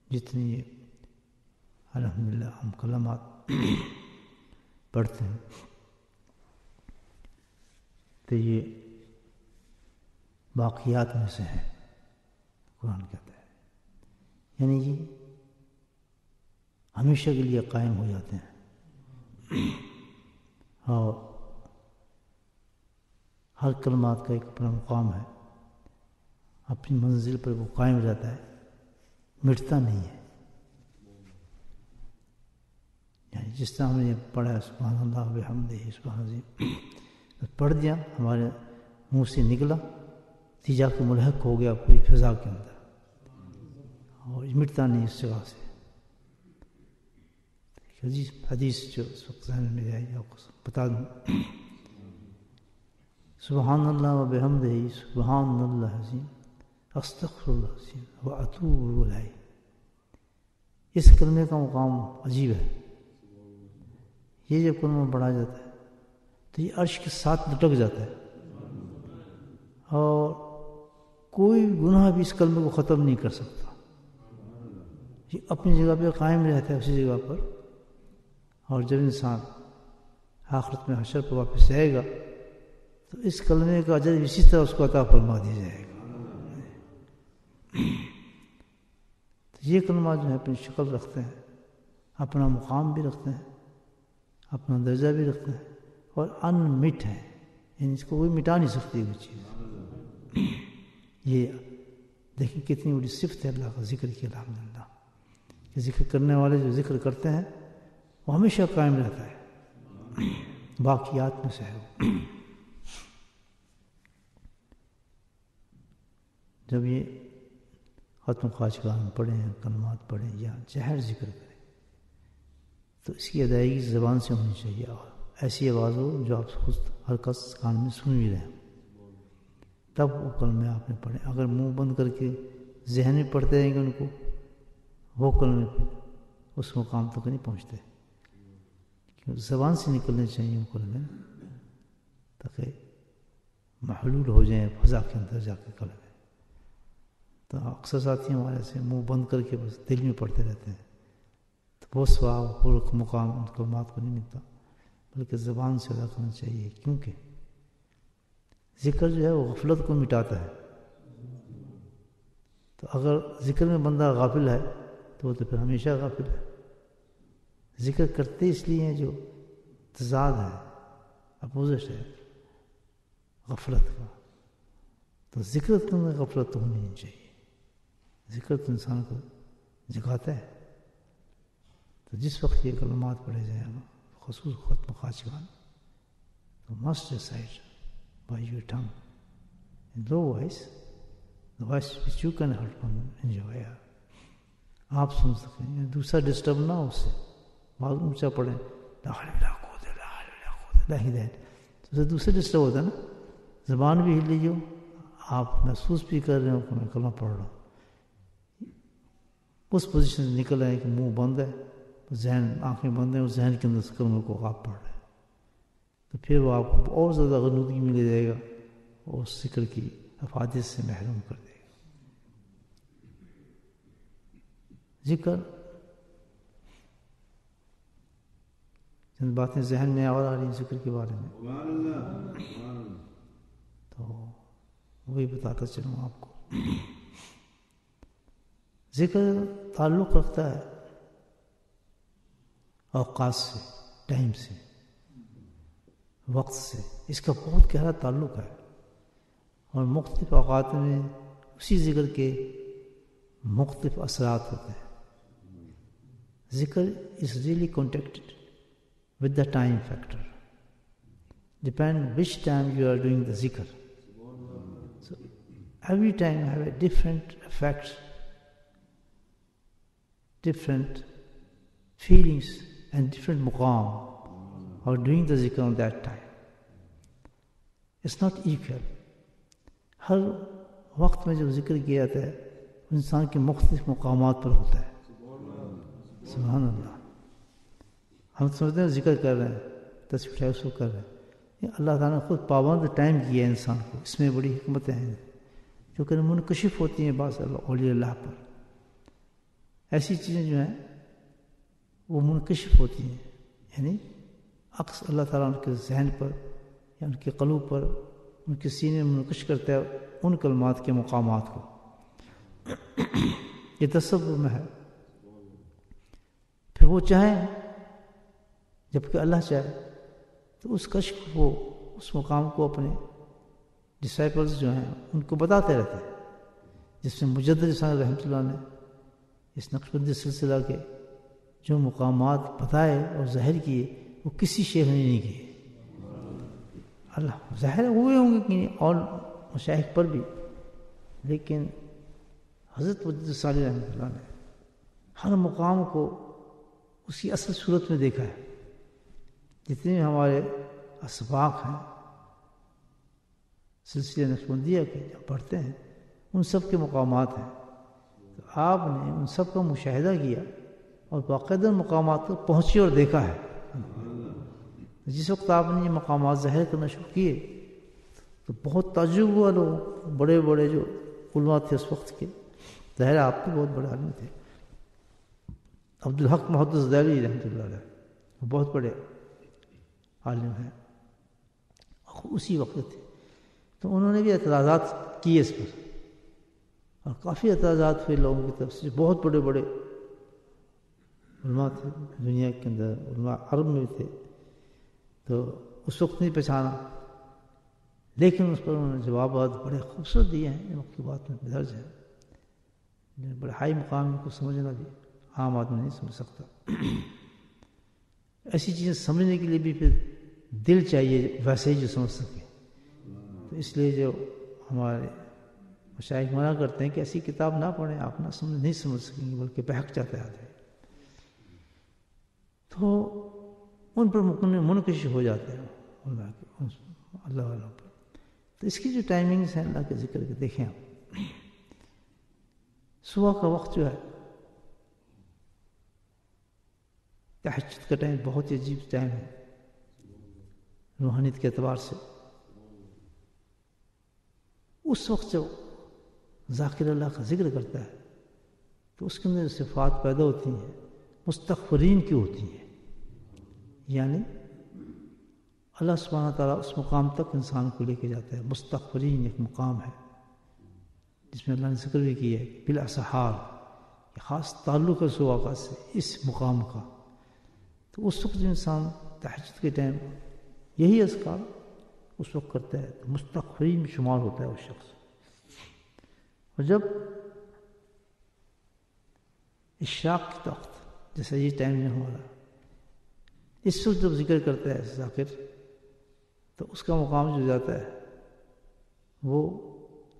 جتنی الحمدللہ ہم کلمات پڑھتے ہیں تو یہ باقیات میں سے ہیں، قرآن کہتا ہے، یعنی یہ ہمیشہ کے لیے قائم ہو جاتے ہیں، اور ہر کلمات کا ایک اپنا مقام ہے، اپنی منزل پر وہ قائم رہتا ہے، مٹتا نہیں ہے۔ یعنی جس طرح ہم نے پڑھا ہے سبحان اللہ بحمدہ سبحان اللہ، پڑھ دیا ہمارے منہ سے نکلا تو جا کے ملحق ہو گیا پوری فضا کے اندر، اور مٹتا نہیں اس جگہ سے۔ حدیث جو اس وقت ذہن میں آئی آپ کو بتا دوں، سبحان اللہ و بحمدہ سبحان اللہ العظیم استغفر اللہ العظیم و اتوب الیہ، اس کلمے کا مقام عجیب ہے۔ یہ جب کلمہ پڑھا جاتا ہے تو یہ عرش کے ساتھ لٹک جاتا ہے، اور کوئی گناہ بھی اس کلمے کو ختم نہیں کر سکتا، یہ اپنی جگہ پہ قائم رہتا ہے اسی جگہ پر، اور جب انسان آخرت میں حشر پر واپس جائے گا تو اس کلمے کا اجر اسی طرح اس کو عطا فرما دیا جائے گا۔ تو یہ کلمات جو ہے اپنی شکل رکھتے ہیں، اپنا مقام بھی رکھتے ہیں، اپنا درجہ بھی رکھتے ہیں، اور انمٹ ہے، یعنی اس کو کوئی مٹا نہیں سکتی وہ چیز۔ یہ دیکھیں کتنی بڑی صفت ہے اللہ کا ذکر کی، الحمدللہ، کہ ذکر کرنے والے جو ذکر کرتے ہیں وہ ہمیشہ قائم رہتا ہے، باقیات میں سے ہے وہ۔ جب یہ ختم خواجگان پڑھیں، کلمات پڑھیں یا جہر ذکر کریں تو اس کی ادائیگی زبان سے ہونی چاہیے، اور ایسی آواز ہو جو آپ خود ہر کس کان میں سن بھی رہے ہیں، تب وہ کلمے آپ نے پڑھیں۔ اگر منہ بند کر کے ذہن میں پڑھتے رہیں گے ان کو، وہ کلمے اس مقام تک نہیں پہنچتے، کیونکہ زبان سے نکلنے چاہیے وہ کلمے، تاکہ محلول ہو جائیں فضا کے اندر جا کے کلمے۔ تو اکثر ساتھی ہمارے سے منہ بند کر کے بس دل میں پڑھتے رہتے ہیں، تو وہ ثواب وہ مقام ان کلمات کو نہیں ملتا، بلکہ زبان سے ادا کرنا چاہیے، کیونکہ ذکر جو ہے وہ غفلت کو مٹاتا ہے۔ تو اگر ذکر میں بندہ غافل ہے تو وہ تو پھر ہمیشہ غافل ہے۔ ذکر کرتے اس لیے ہیں جو تضاد ہے، اپوزٹ ہے غفلت کا، تو ذکر کے اندر غفلت تو ہونی نہیں چاہیے، ذکر تو انسان کو جگاتا ہے۔ تو جس وقت یہ کلمات پڑھے جائیں گا، خصوص ختم خواجگان، تو must recite by your tongue in low voice, the voice which you can help and enjoy. آپ سن سکیں، دوسرا ڈسٹرب نہ ہو، اس سے بہت اونچا پڑھیں لا حول ولا قوت الا باللہ، تو اسے دوسرا ڈسٹرب ہوتا ہے نا، زبان بھی ہل رہی ہو، آپ محسوس بھی کر رہے ہو کہ میں کلمہ پڑھ رہا ہوں، اس پوزیشن سے نکل آئے کہ منہ بند ہے، ذہن آنکھیں بند ہیں، اور ذہن کے اندر اس کلمے کو آپ پڑھ رہے ہیں، تو پھر وہ آپ کو اور زیادہ غنودگی میں لے جائے گا، اور اس ذکر کی افادیت سے محروم کر دے گا۔ ذکر چند باتیں ذہن میں اور آ رہی ہیں ذکر کے بارے میں، تو وہی بتاتا چلوں آپ کو۔ ذکر تعلق رکھتا ہے اوقات سے، ٹائم سے، وقت سے، اس کا بہت گہرا تعلق ہے، اور مختلف اوقات میں اسی ذکر کے مختلف اثرات ہوتے ہیں۔ ذکر is really connected with the time factor. Depend which time you are doing the zikr. So every time have a different effect, different feelings and different maqam of doing the zikr on that time. It's not equal. ہر وقت میں جو ذکر کیا جاتا ہے انسان کے مختلف مقامات پر ہوتا ہے۔ سبحان اللہ، ہم سمجھتے ہیں ذکر کر رہے ہیں، تصویر ہے اس کو کر رہے ہیں، اللہ تعالیٰ نے خود پابند ٹائم کیا ہے انسان کو، اس میں بڑی حکمتیں ہیں جو کہ منکشف ہوتی ہیں بعض اولیاء اللہ پر۔ ایسی چیزیں جو ہیں وہ منکشف ہوتی ہیں، یعنی عکس اللہ تعالیٰ ان کے ذہن پر یا ان کے قلوب پر، ان کے سینے میں منکش کرتا ہے ان کلمات کے مقامات کو. یہ تصور میں ہے. پھر وہ چاہیں، جبکہ اللہ چاہے تو اس کشف کو، اس مقام کو اپنے ڈسائپلز جو ہیں ان کو بتاتے رہتے ہیں. جس میں مجدد ثانی رحمۃ اللہ نے اس نقشبندی سلسلہ کے جو مقامات بتائے اور ظاہر کیے وہ کسی شیخ نے نہیں کیے. اللہ ظاہر ہوئے ہوں گے کہ اور مشائخ پر بھی، لیکن حضرت مجدد ثانی رحمۃ اللہ نے ہر مقام کو اس کی اصل صورت میں دیکھا ہے. جتنے ہمارے اسباق ہیں سلسلہ نقشبندیہ کے جو پڑھتے ہیں ان سب کے مقامات ہیں. تو آپ نے ان سب کا مشاہدہ کیا اور باقاعدہ مقامات تک پہنچے اور دیکھا ہے. جس وقت آپ نے یہ مقامات ظاہر کرنا شروع کیے تو بہت تعجب ہوا لوگ، بڑے بڑے جو علماء تھے اس وقت کے، ظاہر آپ بھی بہت بڑے عالم تھے. عبدالحق محدث دہلوی رحمۃ اللہ علیہ وہ بہت بڑے عالم ہیں، اسی وقت تھے. تو انہوں نے بھی اعتراضات کیے اس پر، اور کافی اعتراضات ہوئے لوگوں کی طرف سے. بہت بڑے بڑے علماء تھے دنیا کے اندر، علماء عرب میں بھی تھے، تو اس وقت نہیں پہچانا، لیکن اس پر انہوں نے جوابات بڑے خوبصورت دیے ہیں. یہ مکتوبات میں درج ہے، بڑے ہائی مقام کو سمجھنا بھی عام آدمی نہیں سمجھ سکتا. ایسی چیزیں سمجھنے کے لیے بھی پھر دل چاہیے ویسے ہی جو سمجھ سکے. تو اس لیے جو ہمارے مشائخ منع کرتے ہیں کہ ایسی کتاب نہ پڑھیں، آپ نہیں سمجھ سکیں گے، بلکہ بہک جاتا ہے آدمی. تو ان پر منکشف ہو جاتے ہیں اللہ والوں پر. تو اس کی جو ٹائمنگز ہیں اللہ کے ذکر کے دیکھیں آپ. صبح کا وقت جو ہے تہجد کا ٹائم بہت ہی عجیب ٹائم ہے روحانیت کے اعتبار سے. اس وقت جو ذاکر اللہ کا ذکر کرتا ہے تو اس کے اندر صفات پیدا ہوتی ہیں مستغفرین کی ہوتی ہیں. یعنی اللہ سبحانہ تعالیٰ اس مقام تک انسان کو لے کے جاتا ہے. مستغفرین ایک مقام ہے جس میں اللہ نے ذکر بھی کیا ہے بالاسحار، یہ خاص تعلق ہے صبح کا سے اس مقام کا. تو اس وقت جو انسان تہجد کے ٹائم یہی اذکار اس وقت کرتا ہے تو مستغفرین میں شمار ہوتا ہے وہ شخص. اور جب اشراق کی وقت جیسا یہ ٹائم ہے ہمارا، اس وقت جب ذکر کرتا ہے ذاکر تو اس کا مقام جو جاتا ہے وہ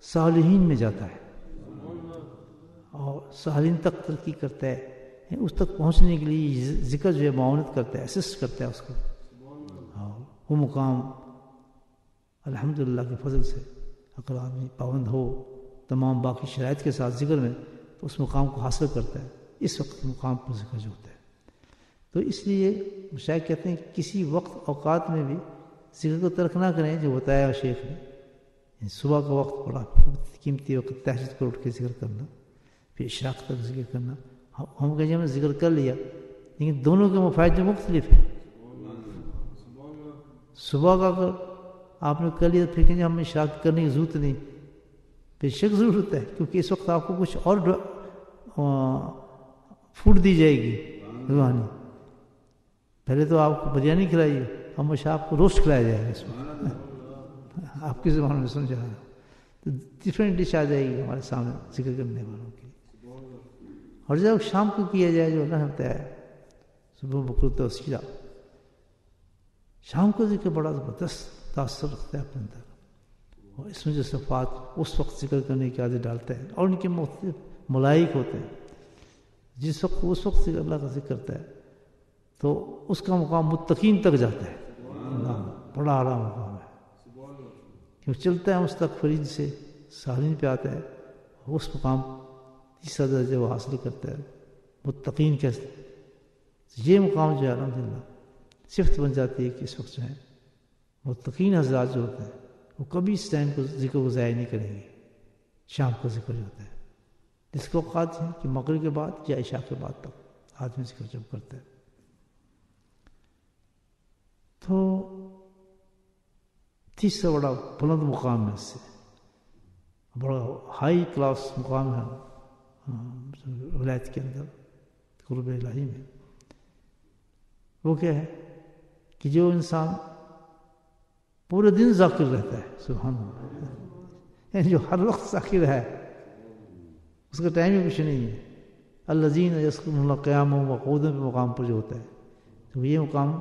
صالحین میں جاتا ہے اور صالحین تک ترقی کرتا ہے. اس تک پہنچنے کے لیے ذکر جو ہے معاونت کرتا ہے، اسسٹ کرتا ہے اس کو. وہ مقام الحمدللہ کے فضل سے اگر آدمی پابند ہو تمام باقی شرائط کے ساتھ ذکر میں تو اس مقام کو حاصل کرتا ہے. اس وقت مقام پر ذکر جو ہوتا ہے. تو اس لیے مشائخ کہتے ہیں کہ کسی وقت اوقات میں بھی ذکر کو ترک نہ کریں جو بتایا شیخ نے. صبح کا وقت بڑا قیمتی وقت، تہجد پر اٹھ کے ذکر کرنا، پھر اشراق تک ذکر کرنا. ہم کہیں ہم نے ذکر کر لیا، لیکن دونوں کے مفائد جو مختلف ہیں. صبح کا اگر آپ نے کر لیا پھر کہیں ہم اشراق کرنے کی ضرورت نہیں، پھر شک ضرورت ہے، کیونکہ اس وقت آپ کو کچھ اور فوڈ دی جائے گی روحانی. پہلے تو آپ کو بریانی کھلائیے، ہم آپ کو روسٹ کھلایا جائے گا. اس وقت آپ کی زبان میں سمجھا رہا تو ڈفرینٹ ڈش آ جائے گی ہمارے سامنے ذکر کرنے والوں کی. اور جب شام کو کیا جائے جو اللہ نے بتایا صبح بکر توسیرہ، شام کو ذکر بڑا زبردست تاثر رکھتا ہے اپنے اندر. اور اس میں جو صفات اس وقت ذکر کرنے کی عادت ڈالتا ہے اور ان کے مختلف ملائک ہوتے ہیں. جس وقت اس وقت اللہ کا ذکر کرتا ہے تو اس کا مقام متقین تک جاتا ہے. بڑا اعلیٰ مقام ہے، کیوں چلتا ہے مستغفرین سے صالحین پہ آتا ہے. اس مقام تیسرا درجہ وہ حاصل کرتا ہے متقین کے. یہ مقام جو ہے الحمدللہ صفت بن جاتی ہے کہ اس وقت جو ہے متقین حضرات جو ہوتے ہیں وہ کبھی اس ٹائم کو ذکر کو ضائع نہیں کریں گے. شام کو ذکر ہوتا ہے اس کے اوقات ہیں کہ مغرب کے بعد یا عشاء کے بعد تک آدمی ذکر جب کرتا ہے. تو تیسرا بڑا بلند مقام ہے، اس سے بڑا ہائی کلاس مقام ہے ولایت کے اندر، قرب الہی میں. وہ کیا ہے کہ جو انسان پورے دن ذاکر رہتا ہے، سبحان اللہ، یعنی جو ہر وقت ذاکر ہے، اس کا ٹائم ہی کچھ نہیں ہے. الذین یذکرون اللہ قیاما وقعودا کے مقام پر جو ہوتا ہے، تو یہ مقام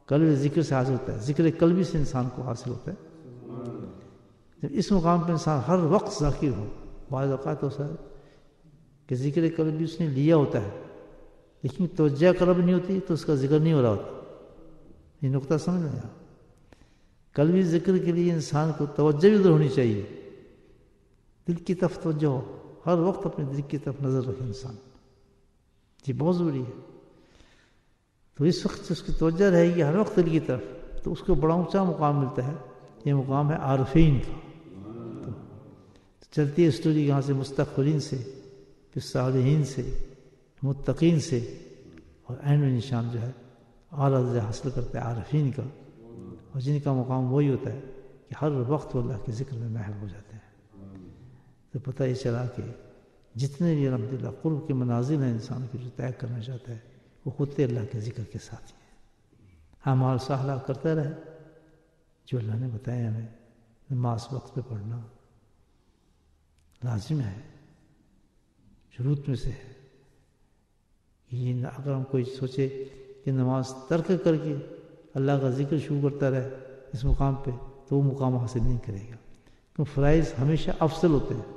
قلب ذکر سے حاصل ہوتا ہے، ذکر قلبی سے انسان کو حاصل ہوتا ہے. جب اس مقام پہ انسان ہر وقت ذاکر ہو، بعض اوقات ہوتا ہے کہ ذکر قلبی اس نے لیا ہوتا ہے لیکن توجہ قلب نہیں ہوتی تو اس کا ذکر نہیں ہو رہا ہوتا. یہ نقطہ سمجھ لیں آپ. قلبی ذکر کے لیے انسان کو توجہ بھی ادھر ہونی چاہیے، دل کی طرف توجہ ہو، ہر وقت اپنے دل کی طرف نظر رکھے انسان، یہ بہت ضروری ہے. تو اس وقت اس کی توجہ رہے گی ہر وقت دل کی طرف، تو اس کو بڑا اونچا مقام ملتا ہے. یہ مقام ہے عارفین کا. تو چلتی ہے اسٹوری یہاں سے مستغفرین سے، پھر صالحین سے، متقین سے، اور عین نشان جو ہے اعلیٰ درجہ حاصل کرتا ہے عارفین کا، اور جن کا مقام وہی ہوتا ہے کہ ہر وقت وہ اللہ کے ذکر میں محو ہو جاتے ہیں. تو پتہ یہ چلا کہ جتنے بھی الحمدللہ قرب کے منازل ہیں انسان کی جو طے کرنا چاہتا ہے، وہ خود اللہ کے ذکر کے ساتھ ہی ہے. اعمال صالحہ کرتا رہے جو اللہ نے بتایا ہمیں. نماز وقت پہ پڑھنا لازم ہے، شروط میں سے ہے. یہ اگر ہم کوئی سوچے کہ نماز ترک کر کے اللہ کا ذکر شروع کرتا رہے اس مقام پہ، تو وہ مقام حاصل نہیں کرے گا. کیونکہ فرائض ہمیشہ افضل ہوتے ہیں،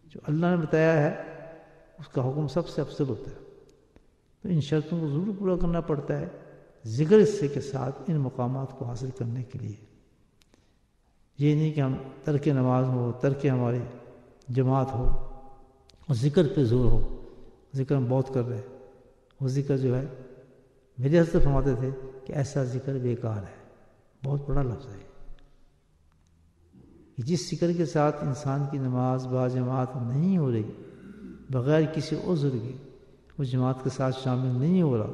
جو اللہ نے بتایا ہے اس کا حکم سب سے افضل ہوتا ہے. تو ان شرطوں کو ضرور پورا کرنا پڑتا ہے ذکر حصے کے ساتھ ان مقامات کو حاصل کرنے کے لیے. یہ نہیں کہ ہم ترک نماز ہو، ترک ہماری جماعت ہو اور ذکر پہ زور ہو، ذکر ہم بہت کر رہے ہیں. وہ ذکر جو ہے میرے حضرت فرماتے تھے کہ ایسا ذکر بیکار ہے. بہت بڑا لفظ ہے کہ جس ذکر کے ساتھ انسان کی نماز با جماعت نہیں ہو رہی، بغیر کسی عذر کے وہ جماعت کے ساتھ شامل نہیں ہو رہا،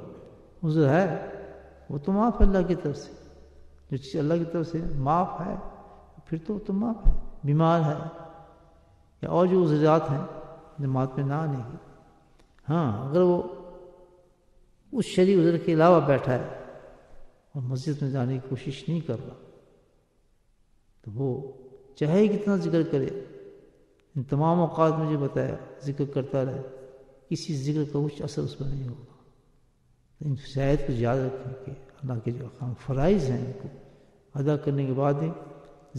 عذر ہے وہ تو معاف ہے اللہ کی طرف سے. جو چیز اللہ کی طرف سے معاف ہے پھر تو معاف ہے. بیمار ہے یا اور جو عذرات ہیں جماعت میں نہ آنے کی. ہاں اگر وہ اس شرعی عذر کے علاوہ بیٹھا ہے اور مسجد میں جانے کی کوشش نہیں کر رہا، تو وہ چاہے کتنا ذکر کرے، ان تمام اوقات میں جو بتایا ذکر کرتا رہے، کسی ذکر کا کچھ اثر اس پر نہیں ہوگا. ان شاید کو یاد رکھیں کہ اللہ کے جو احکام فرائض ہیں ان کو ادا کرنے کے بعد ہی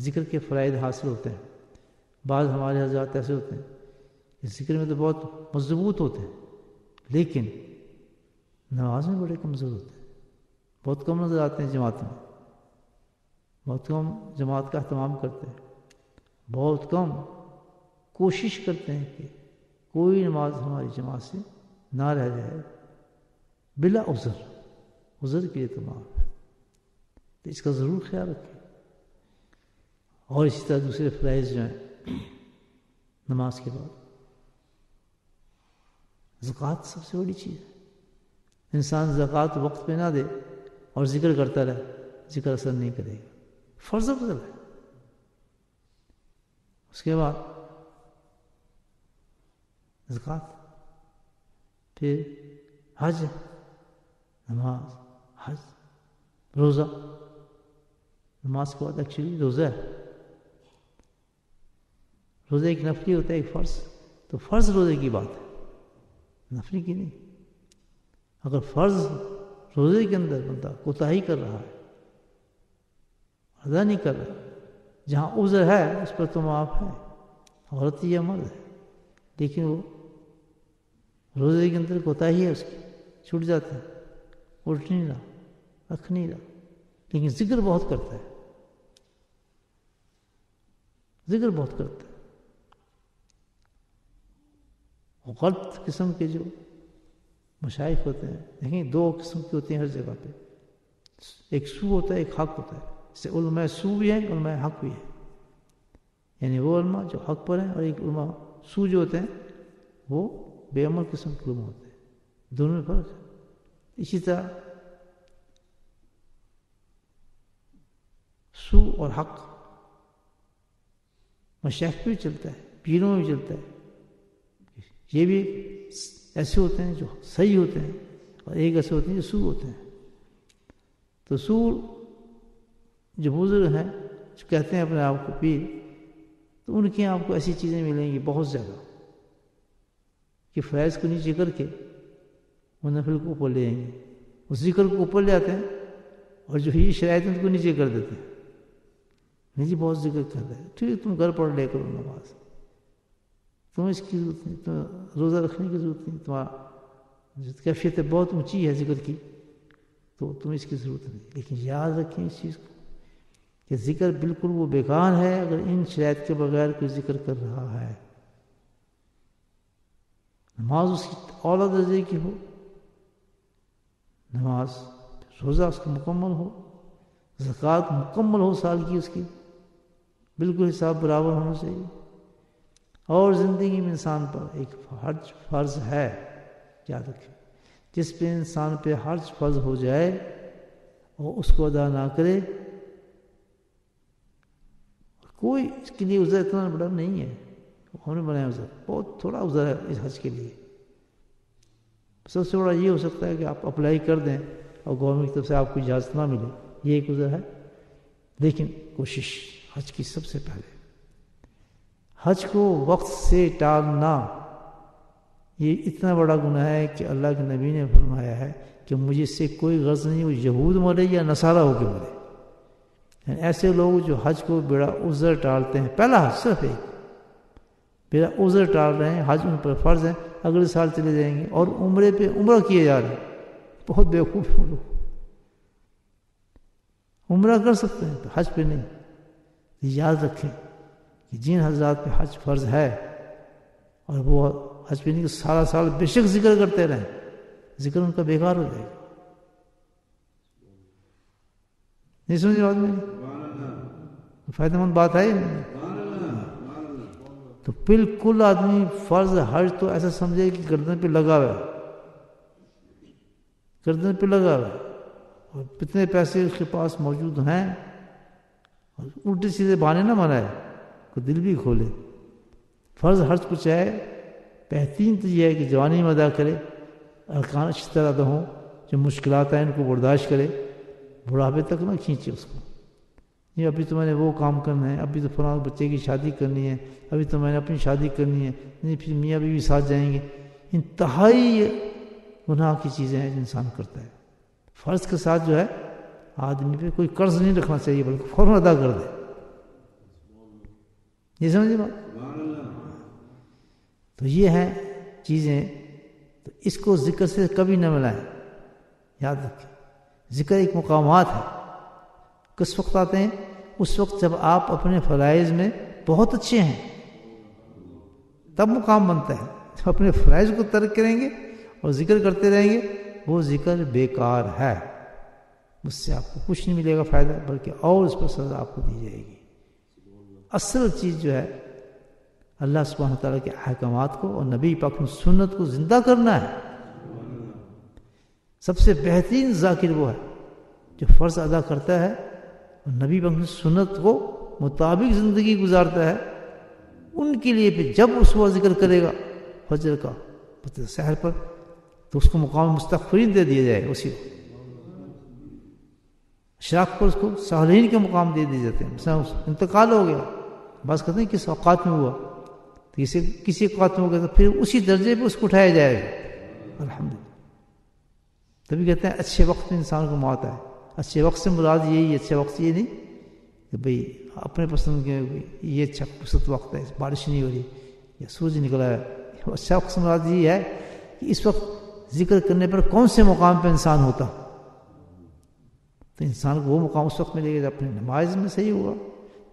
ذکر کے فرائض حاصل ہوتے ہیں. بعض ہمارے حضرات ایسے ہوتے ہیں کہ ذکر میں تو بہت مضبوط ہوتے ہیں لیکن نماز میں بڑے کمزور ہوتے ہیں، بہت کم نظر آتے ہیں جماعت میں، بہت کم جماعت کا اہتمام کرتے ہیں، بہت کم کوشش کرتے ہیں کہ کوئی نماز ہماری جماعت سے نہ رہ جائے بلا عذر. عذر کے لیے تو معاف ہے، تو اس کا ضرور خیال رکھیں. اور اسی طرح دوسرے فرائض جو ہیں نماز کے بعد زکوٰۃ سب سے بڑی چیز ہے. انسان زکوٰۃ وقت پہ نہ دے اور ذکر کرتا رہے، ذکر اثر نہیں کرے گا. فرض افضل ہے. اس کے بعد زکوٰۃ، پھر حج، نماز، حج، روزہ. نماز کے بعد ایکچولی روزہ ہے. روزہ ایک نفلی ہوتا ہے ایک فرض، تو فرض روزے کی بات ہے، نفلی کی نہیں. اگر فرض روزے کے اندر بندہ کوتاہی کر رہا ہے، ادا نہیں کر رہا، جہاں عذر ہے اس پر تو معاف ہے، عورت یا مرد ہے، لیکن وہ روزے کے اندر کوتاہی ہے، اس کی چھوٹ جاتا ہے، اٹھ نہیں رہا، رکھ نہیں رہا، لیکن ذکر بہت کرتا ہے، ذکر بہت کرتا ہے. غلط قسم کے جو مشائخ ہوتے ہیں، دیکھیں دو قسم کے ہوتے ہیں ہر جگہ پہ، ایک سو ہوتا ہے ایک حق ہوتا ہے. اس سے علماء سو بھی ہیں علماء حق بھی ہیں، یعنی وہ علماء جو حق پر ہیں اور ایک علماء سو جو ہوتے ہیں وہ بے عمل قسم کے لوگ ہوتے ہیں. دونوں میں فرق ہے. اسی طرح سو اور حق مشائخ پہ بھی چلتا ہے، پیروں میں بھی چلتا ہے. یہ بھی ایسے ہوتے ہیں جو صحیح ہوتے ہیں اور ایک ایسے ہوتے ہیں جو سو ہوتے ہیں. تو سو جو بزرگ ہیں جو کہتے ہیں اپنے آپ کو پیر، تو ان کے آپ کو ایسی چیزیں ملیں گی بہت زیادہ کہ فیض کو نیچے کر کے وہ نفل کو اوپر لے آئیں گے. اس ذکر کو اوپر لے آتے ہیں اور جو ہی شرائط ان کو نیچے کر دیتے ہیں. نہیں جی بہت ذکر کر رہے ہیں، ٹھیک ہے تم گھر پڑھ لے کرو نماز، تم اس کی ضرورت نہیں، تم روزہ رکھنے کی ضرورت نہیں، تمہارا کیفیت بہت اونچی ہے ذکر کی، تو تم اس کی ضرورت نہیں. لیکن یاد رکھیں اس چیز کو کہ ذکر بالکل وہ بیکار ہے اگر ان شرائط کے بغیر کوئی ذکر کر رہا ہے. نماز اس کی اعلیٰ درجے کی ہو، نماز روزہ اس کا مکمل ہو، زکوٰۃ مکمل ہو سال کی اس کی، بالکل حساب برابر ہونا چاہیے. اور زندگی میں انسان پر ایک حج فرض ہے، یاد رکھیں. جس پہ انسان پہ حج فرض ہو جائے اور اس کو ادا نہ کرے، کوئی اس کے لیے عذر اتنا بڑا نہیں ہے. ہم نے بنایا عذر بہت تھوڑا عذر ہے اس حج کے لیے. سب سے بڑا یہ ہو سکتا ہے کہ آپ اپلائی کر دیں اور گورنمنٹ کی طرف سے آپ کو اجازت نہ ملے، یہ ایک عذر ہے. لیکن کوشش حج کی سب سے پہلے، حج کو وقت سے ٹالنا یہ اتنا بڑا گناہ ہے کہ اللہ کے نبی نے فرمایا ہے کہ مجھے سے کوئی غرض نہیں وہ یہود مرے یا نصارہ ہو کے مرے. یعنی ایسے لوگ جو حج کو بڑا عذر ٹالتے ہیں، پہلا حج صرف ایک بڑا عذر ٹال رہے ہیں، حج ان پر فرض ہے، اگلے سال چلے جائیں گے اور عمرے پہ عمرہ کیے جا رہے ہیں. بہت بیوقوف ہیں لوگ. عمرہ کر سکتے ہیں حج پہ نہیں. یاد رکھیں کہ جن حضرات پہ حج فرض ہے اور وہ حج پہ نہیں کہ سارا سال بے شک ذکر کرتے رہیں، ذکر ان کا بیکار ہو جائے گا. نہیں سمجھ بات میں؟ فائدہ مند بات ہے. تو بالکل آدمی فرض حج تو ایسا سمجھے کہ گردن پہ لگا ہوا ہے، گردن پہ لگا ہوا ہے اور کتنے پیسے اس کے پاس موجود ہیں، اور الٹی سیدھے بہانے نہ بنائے، کو دل بھی کھولے. فرض حج کو چاہے بہترین تو یہ ہے کہ جوانی میں ادا کرے، ارکان اچھی طرح ادا ہوں، جو مشکلات ہیں ان کو برداشت کرے، بڑھاپے تک نہ کھینچے اس کو. یہ ابھی تو میں نے وہ کام کرنا ہے، ابھی تو فلاں بچے کی شادی کرنی ہے، ابھی تو میں نے اپنی شادی کرنی ہے، نہیں پھر میاں بیوی ساتھ جائیں گے. انتہائی گناہ کی چیزیں ہیں جو انسان کرتا ہے. فرض کے ساتھ جو ہے آدمی پہ کوئی قرض نہیں رکھنا چاہیے بلکہ فوراً ادا کر دے. یہ سمجھے بات؟ تو یہ ہیں چیزیں. تو اس کو ذکر سے کبھی نہ ملائیں. یاد رکھیں ذکر ایک مقامات ہے. کس وقت آتے ہیں؟ اس وقت جب آپ اپنے فرائض میں بہت اچھے ہیں، تب مقام بنتا ہے. جب اپنے فرائض کو ترک کریں گے اور ذکر کرتے رہیں گے، وہ ذکر بیکار ہے. اس سے آپ کو کچھ نہیں ملے گا فائدہ، بلکہ اور اس پر سزا آپ کو دی جائے گی. اصل چیز جو ہے اللہ سبحانہ تعالیٰ کے احکامات کو اور نبی پاک کی سنت کو زندہ کرنا ہے. سب سے بہترین ذاکر وہ ہے جو فرض ادا کرتا ہے اور نبی پاک کی سنت کو مطابق زندگی گزارتا ہے. ان کے لیے پھر جب اس کو ذکر کرے گا فجر کا سحر پر، تو اس کو مقام مستغفرین دے دیا جائے گا. اسی کو اشراق پر اس کو صالحین کے مقام دے دیے جاتے ہیں. مثلا انتقال ہو گیا، بس کہتے ہیں کس اوقات میں ہوا، تو کسی اوقات میں ہو گیا تو پھر اسی درجے پہ اس کو اٹھایا جائے گا. الحمدللہ. تبھی کہتے ہیں اچھے وقت میں انسان کو موت آئے. اچھے وقت سے مراد یہی ہے، اچھے وقت یہ نہیں کہ بھئی اپنے پسند کے یہ اچھا خوبصورت وقت ہے، بارش نہیں ہو رہی یا سورج نکلا ہے. اچھا وقت سے مراد یہ ہے کہ اس وقت ذکر کرنے پر کون سے مقام پہ انسان ہوتا، تو انسان کو وہ مقام اس وقت ملے گا جب اپنے نماز میں صحیح ہوگا،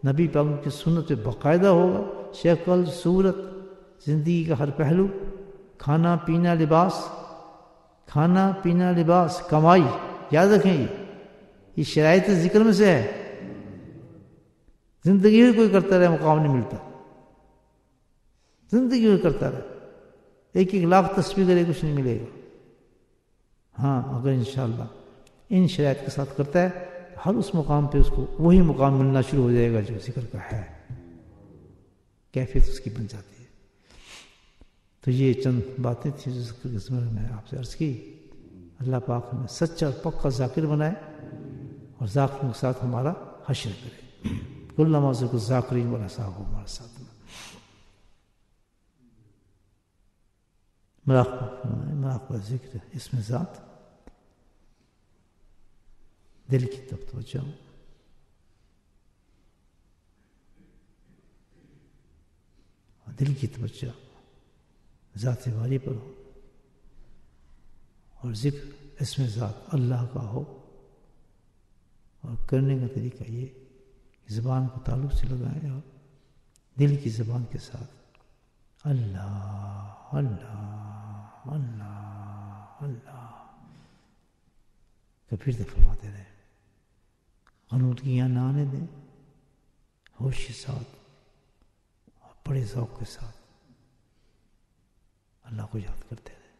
نبی پاک کی سنت پہ باقاعدہ ہوگا، شکل صورت زندگی کا ہر پہلو، کھانا پینا لباس کمائی. یاد رکھیں یہ شرائط ذکر میں سے ہے. زندگی میں کوئی کرتا رہے مقام نہیں ملتا، زندگی میں کرتا رہے. ایک ایک لاکھ تسبیح کرے کچھ نہیں ملے گا. ہاں اگر انشاءاللہ ان شرائط کے ساتھ کرتا ہے ہر اس مقام پہ اس کو وہی مقام ملنا شروع ہو جائے گا جو ذکر کا ہے، کیفیت اس کی بن جاتی ہے. تو یہ چند باتیں تھیں جو ذکر کے زمرے میں آپ سے عرض کی. اللہ پاک ہمیں سچا اور پکا ذاکر بنائے اور ذاکروں کے ساتھ ہمارا حشر کرے. کل نماز کو ذاکرین والا صاحب ہمارے ساتھ میں مراقبہ ذکر اس میں ذات دل کی طرف توجہ، دل کی توجہ ذات باری پر ہو، اور ذکر اس میں ذات اللہ کا ہو. اور کرنے کا طریقہ یہ کہ زبان کو تعلق سے لگائیں اور دل کی زبان کے ساتھ اللہ اللہ اللہ اللہ کا پھر سے فرماتے رہیں. غنودگیاں نہ آنے دیں، ہوش کے ساتھ اور بڑے ذوق کے ساتھ اللہ کو یاد کرتے رہیں.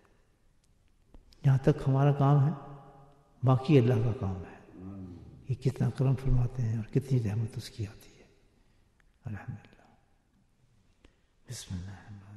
جہاں تک ہمارا کام ہے باقی اللہ کا کام ہے کہ کتنا کرم فرماتے ہیں اور کتنی رحمت اس کی آتی ہے. الحمدللہ. بسم اللہ الرحمن الرحیم.